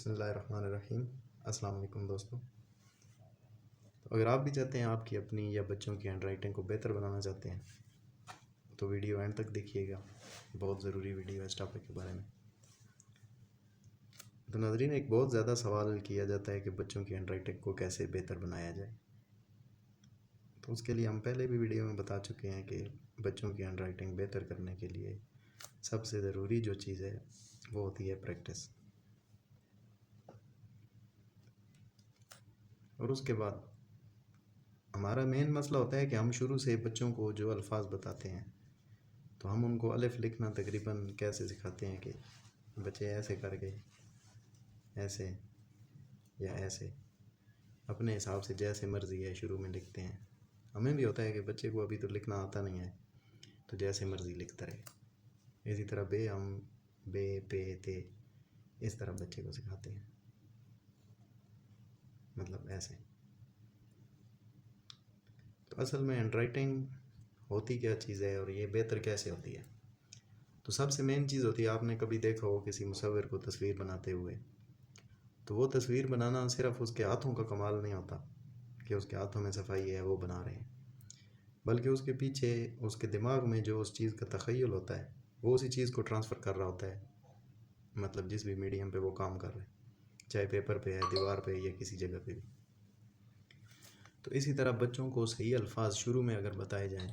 بسم اللہ الرحمن الرحیم۔ السلام علیکم دوستوں۔ تو اگر آپ بھی چاہتے ہیں آپ کی اپنی یا بچوں کی ہینڈ رائٹنگ کو بہتر بنانا چاہتے ہیں تو ویڈیو اینڈ تک دیکھیے گا، بہت ضروری ویڈیو ہے اس ٹاپک کے بارے میں۔ تو ناظرین، ایک بہت زیادہ سوال کیا جاتا ہے کہ بچوں کی ہینڈ رائٹنگ کو کیسے بہتر بنایا جائے۔ تو اس کے لیے ہم پہلے بھی ویڈیو میں بتا چکے ہیں کہ بچوں کی ہینڈ رائٹنگ بہتر کرنے کے لیے سب سے ضروری جو چیز ہے وہ ہوتی ہے پریکٹس۔ اور اس کے بعد ہمارا مین مسئلہ ہوتا ہے کہ ہم شروع سے بچوں کو جو الفاظ بتاتے ہیں تو ہم ان کو الف لکھنا تقریباً کیسے سکھاتے ہیں کہ بچے ایسے کر کے ایسے یا ایسے اپنے حساب سے جیسے مرضی ہے شروع میں لکھتے ہیں۔ ہمیں بھی ہوتا ہے کہ بچے کو ابھی تو لکھنا آتا نہیں ہے تو جیسے مرضی لکھتا رہے۔ اسی طرح بے ہم بے پے تے اس طرح بچے کو سکھاتے ہیں، مطلب ایسے۔ تو اصل میں ہینڈ رائٹنگ ہوتی کیا چیز ہے اور یہ بہتر کیسے ہوتی ہے؟ تو سب سے مین چیز ہوتی ہے، آپ نے کبھی دیکھا ہو کسی مصور کو تصویر بناتے ہوئے، تو وہ تصویر بنانا صرف اس کے ہاتھوں کا کمال نہیں ہوتا کہ اس کے ہاتھوں میں صفائی ہے وہ بنا رہے ہیں، بلکہ اس کے پیچھے اس کے دماغ میں جو اس چیز کا تخیل ہوتا ہے وہ اسی چیز کو ٹرانسفر کر رہا ہوتا ہے، مطلب جس بھی میڈیم پہ وہ کام کر رہے ہیں، چاہے پیپر پہ ہے، دیوار پہ یا کسی جگہ پہ بھی۔ تو اسی طرح بچوں کو صحیح الفاظ شروع میں اگر بتائے جائیں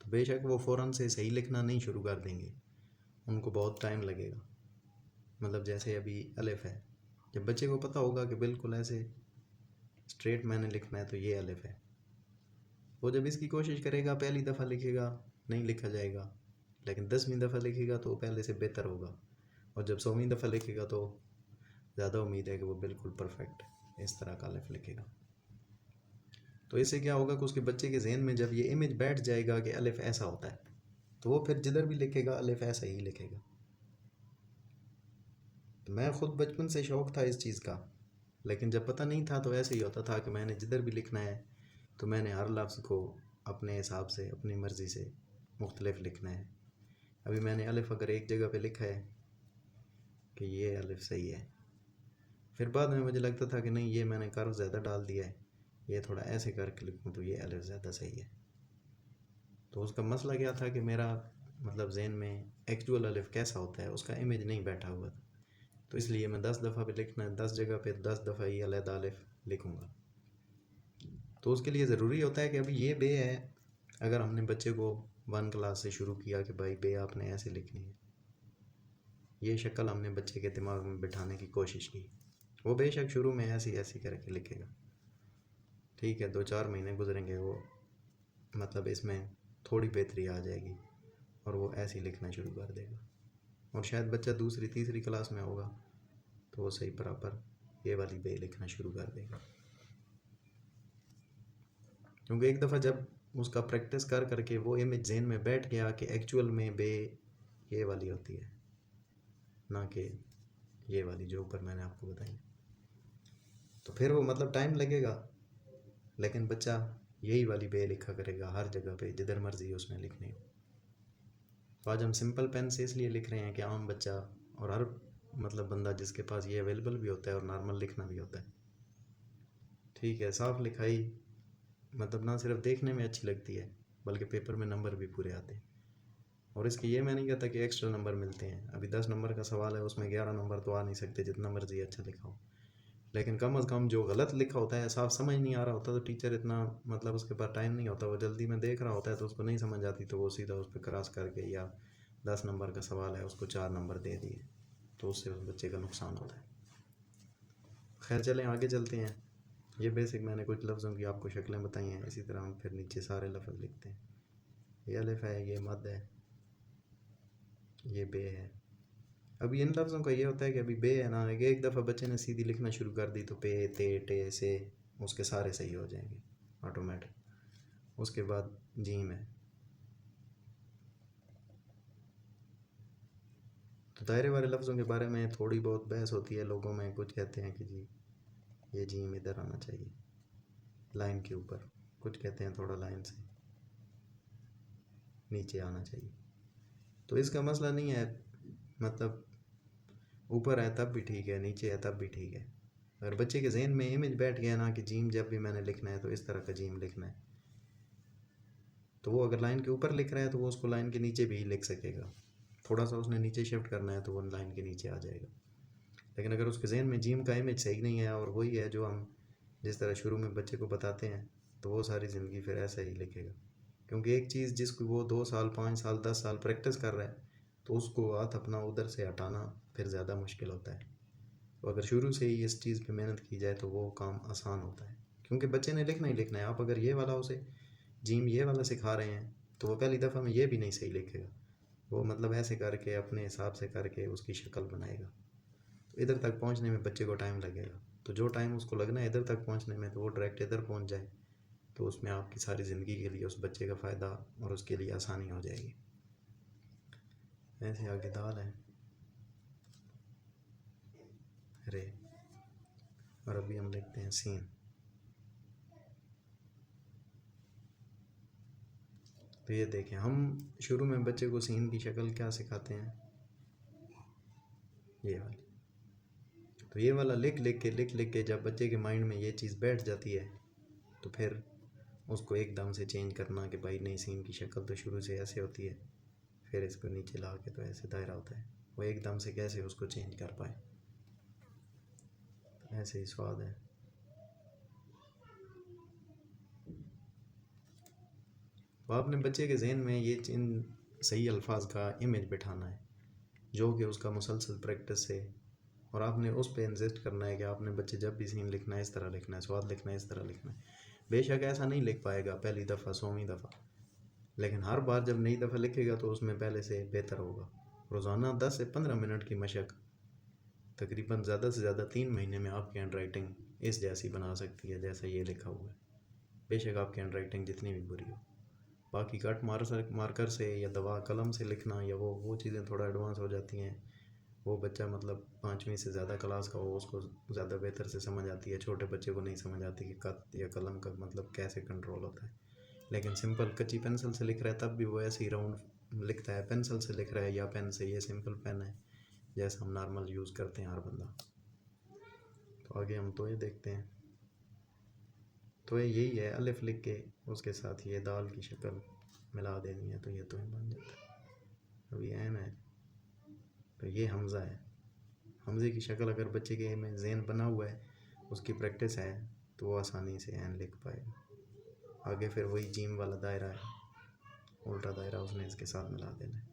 تو بے شک وہ فوراً سے صحیح لکھنا نہیں شروع کر دیں گے، ان کو بہت ٹائم لگے گا۔ مطلب جیسے ابھی الف ہے، جب بچے کو پتہ ہوگا کہ بالکل ایسے اسٹریٹ میں نے لکھنا ہے تو یہ الف ہے، وہ جب اس کی کوشش کرے گا پہلی دفعہ لکھے گا نہیں لکھا جائے گا، لیکن 10ویں دفعہ لکھے گا تو وہ پہلے سے بہتر ہوگا، اور جب 100ویں دفعہ لکھے گا تو زیادہ امید ہے کہ وہ بالکل پرفیکٹ اس طرح کا الف لکھے گا۔ تو اس سے کیا ہوگا کہ اس کے بچے کے ذہن میں جب یہ امیج بیٹھ جائے گا کہ الف ایسا ہوتا ہے تو وہ پھر جدھر بھی لکھے گا الف ایسا ہی لکھے گا۔ تو میں خود بچپن سے شوق تھا اس چیز کا، لیکن جب پتہ نہیں تھا تو ایسے ہی ہوتا تھا کہ میں نے جدھر بھی لکھنا ہے تو میں نے ہر لفظ کو اپنے حساب سے اپنی مرضی سے مختلف لکھنا ہے۔ ابھی میں نے الف اگر ایک جگہ پہ لکھا ہے کہ یہ الف صحیح ہے، پھر بعد میں مجھے لگتا تھا کہ نہیں یہ میں نے کرو زیادہ ڈال دیا ہے، یہ تھوڑا ایسے کر کے لکھوں تو یہ الف زیادہ صحیح ہے۔ تو اس کا مسئلہ کیا تھا کہ میرا مطلب ذہن میں ایکچول الف کیسا ہوتا ہے اس کا امیج نہیں بیٹھا ہوا تھا، تو اس لیے میں 10 دفعہ پہ لکھنا ہے 10 جگہ پہ 10 دفعہ ہی علیحدہ الف لکھوں گا۔ تو اس کے لیے ضروری ہوتا ہے کہ ابھی یہ بے ہے، اگر ہم نے بچے کو 1 کلاس سے شروع کیا کہ بھائی بے آپ نے ایسے لکھنی ہے، یہ شکل ہم نے بچے کے دماغ میں بٹھانے کی کوشش کی، وہ بے شک شروع میں ایسی کر کے لکھے گا، ٹھیک ہے 2-4 مہینے گزریں گے، وہ مطلب اس میں تھوڑی بہتری آ جائے گی اور وہ ایسے ہی لکھنا شروع کر دے گا، اور شاید بچہ 2-3 کلاس میں ہوگا تو وہ صحیح برابر یہ والی بے لکھنا شروع کر دے گا، کیونکہ ایک دفعہ جب اس کا پریکٹس کر کے وہ امیج ذہن میں بیٹھ گیا کہ ایکچول میں بے یہ والی ہوتی ہے نہ کہ یہ والی جو اوپر میں نے آپ کو بتائی، تو پھر وہ مطلب ٹائم لگے گا لیکن بچہ یہی والی بے لکھا کرے گا ہر جگہ پہ جدھر مرضی اس نے لکھنی ہو۔ تو آج ہم سمپل پین سے اس لیے لکھ رہے ہیں کہ عام بچہ اور ہر مطلب بندہ جس کے پاس یہ اویلیبل بھی ہوتا ہے اور نارمل لکھنا بھی ہوتا ہے، ٹھیک ہے، صاف لکھائی مطلب نہ صرف دیکھنے میں اچھی لگتی ہے بلکہ پیپر میں نمبر بھی پورے آتے ہیں، اور اس کی یہ میں نہیں کہتا کہ ایکسٹرا نمبر ملتے ہیں، ابھی 10 نمبر کا سوال ہے اس میں 11 نمبر تو آ نہیں سکتے جتنا مرضی اچھا لکھا ہو، لیکن کم از کم جو غلط لکھا ہوتا ہے صاف سمجھ نہیں آ رہا ہوتا تو ٹیچر اتنا مطلب اس کے پاس ٹائم نہیں ہوتا، وہ جلدی میں دیکھ رہا ہوتا ہے تو اس کو نہیں سمجھ آتی تو وہ سیدھا اس پہ کراس کر کے یا 10 نمبر کا سوال ہے اس کو 4 نمبر دے دیے، تو اس سے اس بچے کا نقصان ہوتا ہے۔ خیر چلیں آگے چلتے ہیں، یہ بیسک میں نے کچھ لفظوں کی آپ کو شکلیں بتائی ہیں، اسی طرح ہم پھر نیچے سارے لفظ لکھتے ہیں۔ یہ الف ہے، یہ مد ہے، یہ بے ہے۔ ابھی ان لفظوں کا یہ ہوتا ہے کہ ابھی بے ہے نا، ایک دفعہ بچے نے سیدھی لکھنا شروع کر دی تو پے تے ٹے سے اس کے سارے صحیح ہو جائیں گے آٹومیٹک۔ اس کے بعد جیم ہے، تو دائرے والے لفظوں کے بارے میں تھوڑی بہت بحث ہوتی ہے لوگوں میں، کچھ کہتے ہیں کہ جی یہ جیم ادھر آنا چاہیے لائن کے اوپر، کچھ کہتے ہیں تھوڑا لائن سے نیچے آنا چاہیے، تو اس کا مسئلہ نہیں ہے، مطلب اوپر ہے تب بھی ٹھیک ہے، نیچے ہے تب بھی ٹھیک ہے. اگر بچے کے ذہن میں امیج بیٹھ گیا نا کہ جیم جب بھی میں نے لکھنا ہے تو اس طرح کا جیم لکھنا ہے، تو وہ اگر لائن کے اوپر لکھ رہا ہے تو وہ اس کو لائن کے نیچے بھی لکھ سکے گا. تھوڑا سا اس نے نیچے شفٹ کرنا ہے تو وہ لائن کے نیچے آ جائے گا. لیکن اگر اس کے ذہن میں جیم کا امیج صحیح نہیں ہے اور وہی ہے جو ہم جس طرح شروع میں بچے کو بتاتے ہیں، تو وہ ساری زندگی پھر ایسا ہی لکھے گا. کیونکہ ایک چیز جس کو وہ 2 سال 5 سال 10 سال پریکٹس کر رہا ہے تو اس کو ہاتھ اپنا ادھر سے ہٹانا پھر زیادہ مشکل ہوتا ہے. تو اگر شروع سے ہی اس چیز پہ محنت کی جائے تو وہ کام آسان ہوتا ہے. کیونکہ بچے نے لکھنا ہی لکھنا ہے. آپ اگر یہ والا اسے جیم یہ والا سکھا رہے ہیں تو وہ پہلی دفعہ میں یہ بھی نہیں صحیح لکھے گا. وہ مطلب ایسے کر کے اپنے حساب سے کر کے اس کی شکل بنائے گا. تو ادھر تک پہنچنے میں بچے کو ٹائم لگے گا. تو جو ٹائم اس کو لگنا ہے ادھر تک پہنچنے میں تو وہ ڈائریکٹ ادھر پہنچ جائے تو اس میں آپ کی ساری زندگی کے لیے اس بچے کا فائدہ اور اس کے لیے آسانی ہو جائے گی. ایسے آگے دال ہے رے، اور ابھی ہم لکھتے ہیں سین. تو یہ دیکھیں ہم شروع میں بچے کو سین کی شکل کیا سکھاتے ہیں، یہ والی. تو یہ والا لکھ کے جب بچے کے مائنڈ میں یہ چیز بیٹھ جاتی ہے تو پھر اس کو ایک دم سے چینج کرنا کہ بھائی نہیں، سین کی شکل تو شروع سے ایسے ہوتی ہے، پھر اس کو نیچے لا کے تو ایسے دائرہ ہوتا ہے. وہ ایک دم سے کیسے اس کو چینج کر پائے. ایسے ہی سواد ہے. تو آپ نے بچے کے ذہن میں یہ صحیح الفاظ کا امیج بٹھانا ہے جو کہ اس کا مسلسل پریکٹس ہے. اور آپ نے اس پہ انسسٹ کرنا ہے کہ آپ نے بچے جب بھی سین لکھنا ہے اس طرح لکھنا ہے، سواد لکھنا ہے اس طرح لکھنا ہے. بے شک ایسا نہیں لکھ پائے گا پہلی دفعہ 100ویں دفعہ، لیکن ہر بار جب نئی دفعہ لکھے گا تو اس میں پہلے سے بہتر ہوگا. روزانہ 10 سے 15 منٹ کی مشق تقریباً زیادہ سے زیادہ 3 مہینے میں آپ کی ہینڈ رائٹنگ اس جیسی بنا سکتی ہے جیسا یہ لکھا ہوا ہے. بے شک آپ کی ہینڈ رائٹنگ جتنی بھی بری ہو. باقی کٹ مارکر سے یا دوا قلم سے لکھنا یا وہ چیزیں تھوڑا ایڈوانس ہو جاتی ہیں. وہ بچہ مطلب 5ویں سے زیادہ کلاس کا ہو اس کو زیادہ بہتر سے سمجھ آتی ہے. چھوٹے بچے کو نہیں سمجھ آتی کہ کت یا قلم کا مطلب کیسے کنٹرول ہوتا ہے. لیکن سمپل کچی پینسل سے لکھ رہا ہے تب بھی وہ ایسے ہی راؤنڈ لکھتا ہے. پینسل سے لکھ رہا ہے یا پین سے، یہ سمپل پین ہے جیسا ہم نارمل یوز کرتے ہیں ہر بندہ. تو آگے ہم تو یہ دیکھتے ہیں. تو یہی ہے، الف لکھ کے اس کے ساتھ یہ دال کی شکل ملا دینی ہے تو یہ تو بن جاتا ہے. ابھی این ہے تو یہ حمزہ ہے. حمزے کی شکل اگر بچے کے میں ذہن بنا ہوا ہے، اس کی پریکٹس ہے تو وہ آسانی سے این لکھ پائے گا. آگے پھر وہی جیم والا دائرہ ہے، الٹا دائرہ اس نے اس کے ساتھ ملا دینا ہے.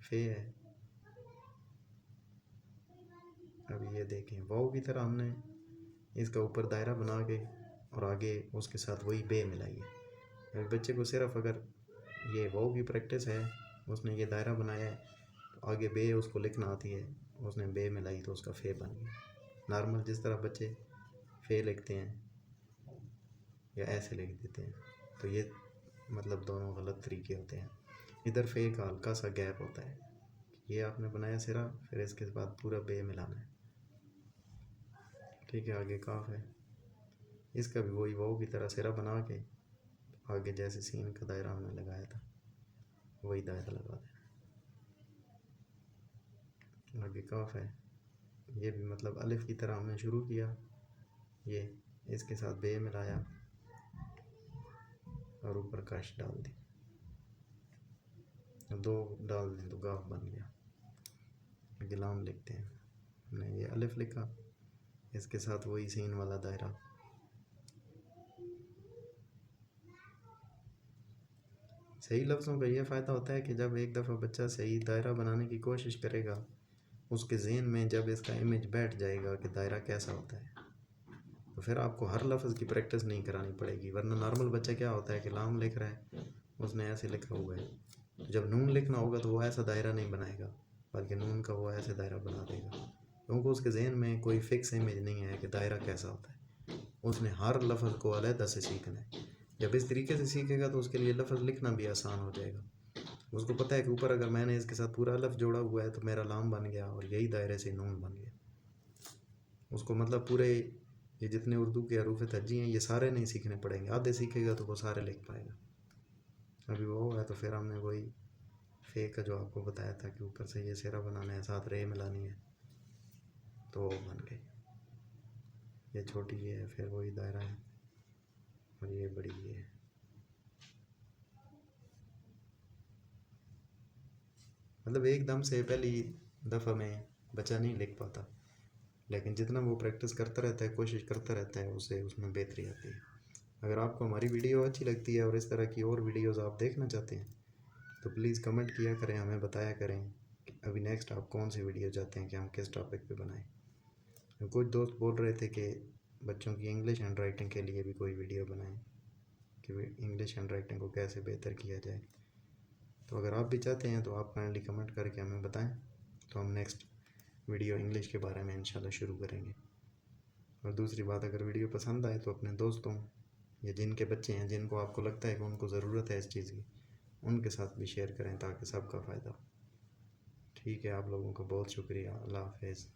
فے ہے. ابھی یہ دیکھیں واؤ کی طرح ہم نے اس کا اوپر دائرہ بنا کے اور آگے اس کے ساتھ وہی بے ملائی ہے. بچے کو صرف اگر یہ واؤ کی پریکٹس ہے، اس نے یہ دائرہ بنایا ہے تو آگے بے اس کو لکھنا آتی ہے، اس نے بے ملائی تو اس کا فے بن گیا. نارمل جس طرح بچے فے لکھتے ہیں یا ایسے لکھ دیتے ہیں تو یہ مطلب دونوں غلط طریقے ہوتے ہیں. ادھر فے کا ہلکا سا گیپ ہوتا ہے. یہ آپ نے بنایا سرا، پھر اس کے بعد پورا بے ملانا ہے. ٹھیک ہے. آگے کاف ہے. اس کا بھی وہی واؤ کی طرح سرا بنا کے آگے جیسے سین کا دائرہ ہم نے لگایا تھا وہی دائرہ لگا دینا. آگے کاف ہے. یہ بھی مطلب الف کی طرح ہم نے شروع کیا، یہ اس کے ساتھ بے ملایا اور اوپر کاش ڈال دی. 2 ڈال دیں تو گاف بن گیا. غلام لکھتے ہیں. ہم نے یہ الف لکھا، اس کے ساتھ وہی سین والا دائرہ. صحیح لفظوں کا یہ فائدہ ہوتا ہے کہ جب ایک دفعہ بچہ صحیح دائرہ بنانے کی کوشش کرے گا، اس کے ذہن میں جب اس کا امیج بیٹھ جائے گا کہ دائرہ کیسا ہوتا ہے، تو پھر آپ کو ہر لفظ کی پریکٹس نہیں کرانی پڑے گی. ورنہ نارمل بچہ کیا ہوتا ہے کہ لام لکھ رہا ہے، اس نے ایسے لکھا ہوا ہے، جب نون لکھنا ہوگا تو وہ ایسا دائرہ نہیں بنائے گا بلکہ نون کا وہ ایسے دائرہ بنا دے گا، کیونکہ اس کے ذہن میں کوئی فکس امیج نہیں ہے کہ دائرہ کیسا ہوتا ہے. اس نے ہر لفظ کو علیحدہ سے سیکھنا ہے. جب اس طریقے سے سیکھے گا تو اس کے لیے لفظ لکھنا بھی آسان ہو جائے گا. اس کو پتہ ہے کہ اوپر اگر میں نے اس کے ساتھ پورا لفظ جوڑا ہوا ہے تو میرا لام بن گیا اور یہی دائرے سے نون بن گیا. اس کو مطلب پورے یہ جتنے اردو کے حروف تہجی ہیں یہ سارے نہیں سیکھنے پڑیں گے، آدھے سیکھے گا تو وہ سارے لکھ پائے گا. ابھی وہ ہے تو پھر ہم نے وہی فیک کا جو آپ کو بتایا تھا کہ اوپر سے یہ سیرا بنانا ہے، ساتھ رے ملانی ہے، تو وہ بن گئی. یہ چھوٹی یہ ہے، پھر وہی دائرہ ہے، اور یہ بڑی یہ ہے. مطلب ایک دم سے پہلی دفعہ میں بچہ نہیں لکھ پاتا، لیکن جتنا وہ پریکٹس کرتا رہتا ہے، کوشش کرتا رہتا ہے، اسے اس میں بہتری آتی ہے. اگر آپ کو ہماری ویڈیو اچھی لگتی ہے اور اس طرح کی اور ویڈیوز آپ دیکھنا چاہتے ہیں تو پلیز کمنٹ کیا کریں، ہمیں بتایا کریں کہ ابھی نیکسٹ آپ کون سی ویڈیو چاہتے ہیں کہ ہم کس ٹاپک پہ بنائیں. کچھ دوست بول رہے تھے کہ بچوں کی انگلش ہینڈ رائٹنگ کے لیے بھی کوئی ویڈیو بنائیں، کہ انگلش ہینڈ رائٹنگ کو کیسے بہتر کیا جائے. تو اگر آپ بھی چاہتے ہیں تو آپ کائنڈلی کمنٹ کر کے ہمیں بتائیں، تو ہم نیکسٹ ویڈیو انگلش کے بارے میں انشاءاللہ شروع کریں گے. اور دوسری بات، اگر ویڈیو پسند آئے تو اپنے دوستوں یا جن کے بچے ہیں، جن کو آپ کو لگتا ہے کہ ان کو ضرورت ہے اس چیز کی، ان کے ساتھ بھی شیئر کریں تاکہ سب کا فائدہ ہو. ٹھیک ہے، آپ لوگوں کا بہت شکریہ. اللہ حافظ.